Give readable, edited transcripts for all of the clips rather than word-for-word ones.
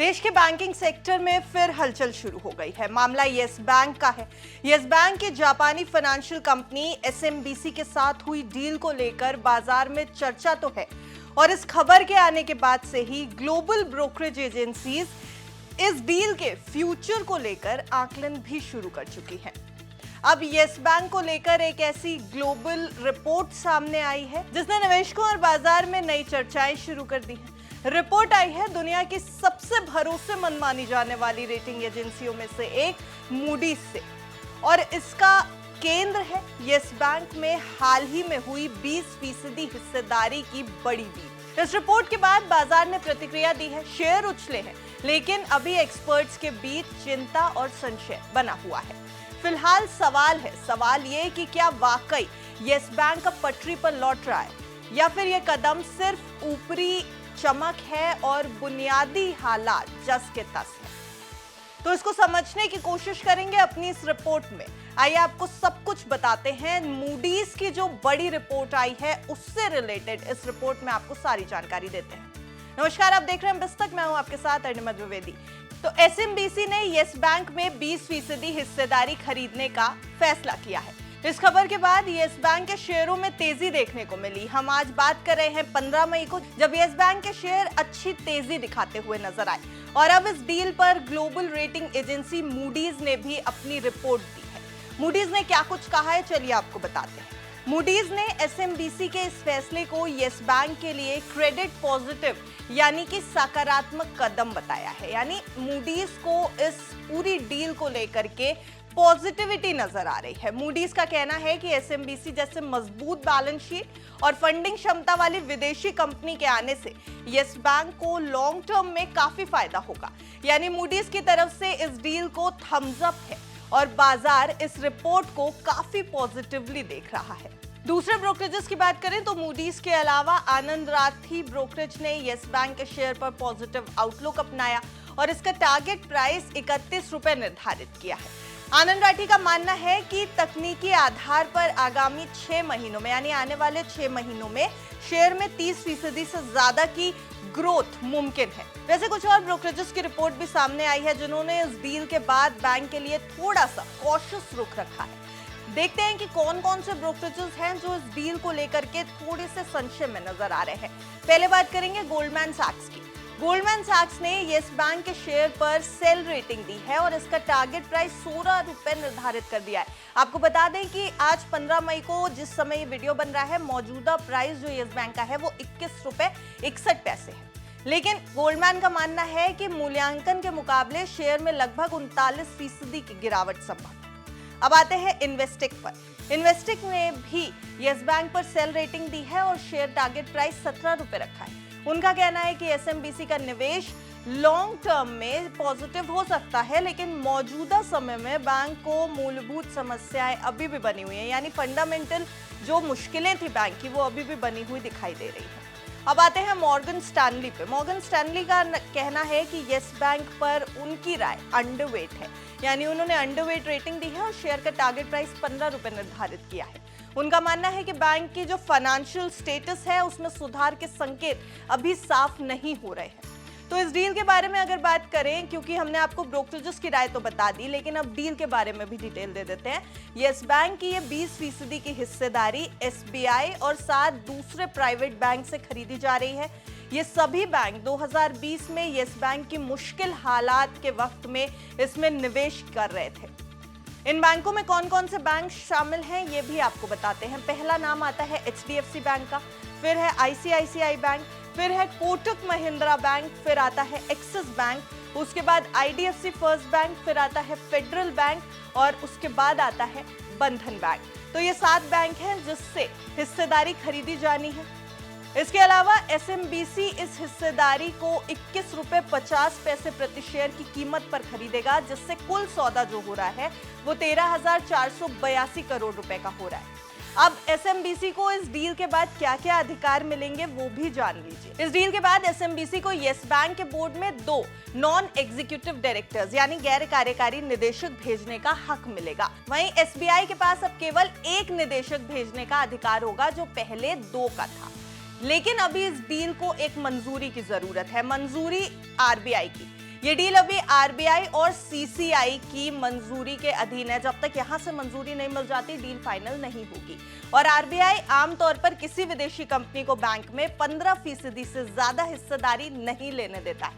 देश के banking sector में फिर हलचल शुरू हो गई है। मामला यस बैंक का है। यस बैंक की जापानी फाइनेंशियल कंपनी एसएमबीसी के साथ हुई डील को लेकर बाजार में चर्चा तो है और इस खबर के आने के बाद से ही ग्लोबल ब्रोकरेज एजेंसीज इस डील के फ्यूचर को लेकर आकलन भी शुरू कर चुकी हैं। अब यस बैंक को लेकर एक ऐसी ग्लोबल रिपोर्ट सामने आई है जिसने निवेशकों और बाजार में नई चर्चाएं शुरू कर दी हैं। रिपोर्ट आई है दुनिया की सबसे भरोसेमंद मानी जाने वाली रेटिंग एजेंसियों में से एक मूडीज से और इसका केंद्र है यस बैंक में हाल ही में हुई 20% हिस्सेदारी की बड़ी डील। इस रिपोर्ट के बाद बाजार ने प्रतिक्रिया दी है, शेयर उछले हैं, लेकिन अभी एक्सपर्ट्स के बीच चिंता और संशय बना हुआ है। फिलहाल सवाल ये कि क्या वाकई यस बैंक का पटरी पर लौट रहा है या फिर यह कदम सिर्फ ऊपरी चमक है और बुनियादी हालात जस के तस है। तो इसको समझने की कोशिश करेंगे अपनी इस रिपोर्ट में। आइए आपको सब कुछ बताते हैं। मूडीज की जो बड़ी रिपोर्ट आई है उससे रिलेटेड इस रिपोर्ट में आपको सारी जानकारी देते हैं। नमस्कार, आप देख रहे हैं बिस्तक, मैं हूं आपके साथ अर्निमा द्विवेदी। तो एसएमबीसी ने यस बैंक में 20% हिस्सेदारी खरीदने का फैसला किया है। इस खबर के बाद यस बैंक के शेयरों में तेजी देखने को मिली। हम आज बात कर रहे हैं 15 मई को, जब यस बैंक के शेयर अच्छी तेजी दिखाते हुए नजर आए और अब इस डील पर ग्लोबल रेटिंग एजेंसी मूडीज ने भी अपनी रिपोर्ट दी है। मूडीज ने क्या कुछ कहा है, चलिए आपको बताते हैं। मूडीज ने एसएमबीसी के इस फैसले को यस बैंक के लिए क्रेडिट पॉजिटिव यानी कि सकारात्मक कदम बताया है। यानी मूडीज को इस पूरी डील को लेकर के पॉजिटिविटी नजर आ रही है। मूडीज का कहना है कि एसएमबीसी जैसे मजबूत बैलेंस शीट और फंडिंग क्षमता वाली विदेशी कंपनी के आने से यस बैंक को लॉन्ग टर्म में काफी फायदा होगा। यानी मूडीज की तरफ से इस डील को थम्स अप है और बाजार इस रिपोर्ट को काफी पॉजिटिवली देख रहा है। दूसरे ब्रोकरेजेस की बात करें तो मूडीज के अलावा आनंद राठी ब्रोकरेज ने यस बैंक के शेयर पर पॉजिटिव आउटलुक अपनाया और इसका टारगेट प्राइस 31 रुपए निर्धारित किया है। आनंद राठी का मानना है कि तकनीकी आधार पर आगामी 6 महीनों में यानी आने वाले 6 महीनों में शेयर में 30% से ज्यादा की ग्रोथ मुमकिन है। वैसे कुछ और ब्रोकरेजेस की रिपोर्ट भी सामने आई है जिन्होंने इस डील के बाद बैंक के लिए थोड़ा सा कॉशियस रुख रखा है। देखते हैं कि कौन कौन से ब्रोकरेजेस हैं जो इस डील को लेकर के थोड़े से संशय में नजर आ रहे हैं। पहले बात करेंगे गोल्डमैन सैक्स की। गोल्डमैन सैक्स ने यस बैंक के शेयर पर सेल रेटिंग दी है और इसका टारगेट प्राइस 16 रुपए निर्धारित कर दिया है। आपको बता दें कि आज 15 मई को जिस समय ये वीडियो बन रहा है, मौजूदा प्राइस जो यस बैंक का है वो 21 रुपए 61 पैसे है। लेकिन गोल्डमैन का मानना है कि मूल्यांकन के मुकाबले शेयर में लगभग 39% की गिरावट संभव है। अब आते हैं इन्वेस्टिक पर। इन्वेस्टिक ने भी यस बैंक पर सेल रेटिंग दी है और शेयर टारगेट प्राइस 17 रुपए रखा है। उनका कहना है कि एसएमबीसी का निवेश लॉन्ग टर्म में पॉजिटिव हो सकता है, लेकिन मौजूदा समय में बैंक को मूलभूत समस्याएं अभी भी बनी हुई हैं। यानी फंडामेंटल जो मुश्किलें थी बैंक की वो अभी भी बनी हुई दिखाई दे रही है। अब आते हैं मॉर्गन स्टैनली पे। मॉर्गन स्टैनली का कहना है कि यस बैंक पर उनकी राय अंडरवेट है, यानी उन्होंने अंडरवेट रेटिंग दी है और शेयर का टारगेट प्राइस 15 रुपए निर्धारित किया है। उनका मानना है कि बैंक की जो फाइनेंशियल स्टेटस है उसमें सुधार के संकेत अभी साफ नहीं हो रहे हैं। तो इस डील के बारे में अगर बात करें, क्योंकि हमने आपको ब्रोकरेजेस की राय तो बता दी, लेकिन अब डील के बारे में भी डिटेल दे देते हैं। यस बैंक की ये 20% की हिस्सेदारी एसबीआई और 7 दूसरे प्राइवेट बैंक से खरीदी जा रही है। ये सभी बैंक 2020 में यस बैंक की मुश्किल हालात के वक्त में इसमें निवेश कर रहे थे। इन बैंकों में कौन कौन से बैंक शामिल हैं ये भी आपको बताते हैं। पहला नाम आता है एचडीएफसी बैंक का, फिर है आईसीआईसीआई बैंक, फिर है कोटक महिंद्रा बैंक, फिर आता है एक्सिस बैंक, उसके बाद आईडीएफसी फर्स्ट बैंक, फिर आता है फेडरल बैंक और उसके बाद आता है बंधन बैंक। तो ये 7 बैंक हैं जिससे हिस्सेदारी खरीदी जानी है। इसके अलावा एसएमबीसी इस हिस्सेदारी को 21 रुपए 50 पैसे प्रति शेयर की कीमत पर खरीदेगा, जिससे कुल सौदा जो हो रहा है वो 13,482 करोड़ रुपए का हो रहा है। अब एसएमबीसी को इस डील के बाद क्या क्या अधिकार मिलेंगे वो भी जान लीजिए। इस डील के बाद एसएमबीसी को यस बैंक के बोर्ड में 2 नॉन एग्जीक्यूटिव डायरेक्टर्स यानी गैर कार्यकारी निदेशक भेजने का हक मिलेगा। वहीं एसबीआई के पास अब केवल 1 निदेशक भेजने का अधिकार होगा, जो पहले 2 का था। लेकिन अभी इस डील को एक मंजूरी की जरूरत है, मंजूरी आरबीआई की। ये डील अभी आरबीआई और सीसीआई की मंजूरी के अधीन है। जब तक यहां से मंजूरी नहीं मिल जाती, डील फाइनल नहीं होगी। और आरबीआई आमतौर पर किसी विदेशी कंपनी को बैंक में 15% से ज्यादा हिस्सेदारी नहीं लेने देता है,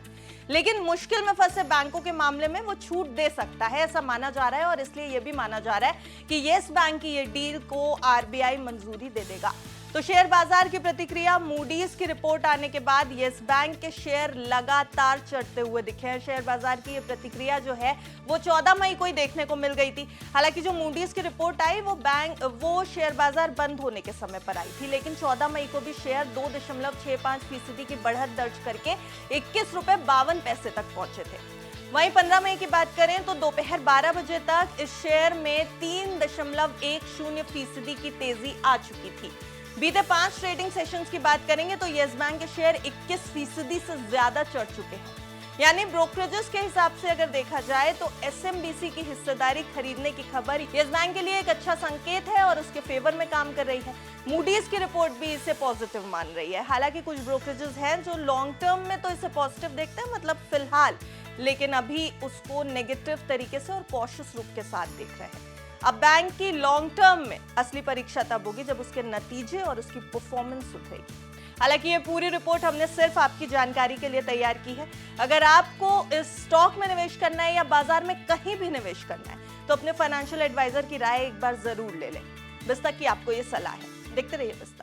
लेकिन मुश्किल में फंसे बैंकों के मामले में वो छूट दे सकता है, ऐसा माना जा रहा है। और इसलिए यह भी माना जा रहा है कि येस बैंक की ये डील को आरबीआई मंजूरी दे देगा। तो शेयर बाजार की प्रतिक्रिया, मूडीज की रिपोर्ट आने के बाद येस बैंक के शेयर लगातार चढ़ते हुए दिखे हैं। शेयर बाजार की ये प्रतिक्रिया जो है वो 14 मई को ही देखने को मिल गई थी। हालांकि जो मूडीज की रिपोर्ट आई वो शेयर बाजार बंद होने के समय पर आई थी, लेकिन 14 मई को भी शेयर 2.65% की बढ़त दर्ज करके 21 रुपए 52 पैसे तक पहुंचे थे। वहीं 15 मई की बात करें तो दोपहर 12 बजे तक इस शेयर में 3.10% की तेजी आ चुकी थी। बीते 5 ट्रेडिंग सेशंस की बात करेंगे तो येस बैंक के शेयर 21% से ज्यादा चढ़ चुके हैं। यानी ब्रोकरेजेस के हिसाब से अगर देखा जाए तो एसएमबीसी की हिस्सेदारी खरीदने की खबर येस बैंक के लिए एक अच्छा संकेत है और उसके फेवर में काम कर रही है। मूडीज की रिपोर्ट भी इसे पॉजिटिव मान रही है। हालांकि कुछ ब्रोकरेजेस हैं जो लॉन्ग टर्म में तो इसे पॉजिटिव देखते हैं, मतलब फिलहाल, लेकिन अभी उसको नेगेटिव तरीके से और कॉशियस रूप के साथ देख रहे हैं। अब बैंक की लॉन्ग टर्म में असली परीक्षा तब होगी जब उसके नतीजे और उसकी परफॉर्मेंस सुधरेगी। हालांकि ये पूरी रिपोर्ट हमने सिर्फ आपकी जानकारी के लिए तैयार की है। अगर आपको इस स्टॉक में निवेश करना है या बाजार में कहीं भी निवेश करना है तो अपने फाइनेंशियल एडवाइजर की राय एक बार जरूर ले लें। बस तक की आपको ये सलाह है। देखते रहिए बस।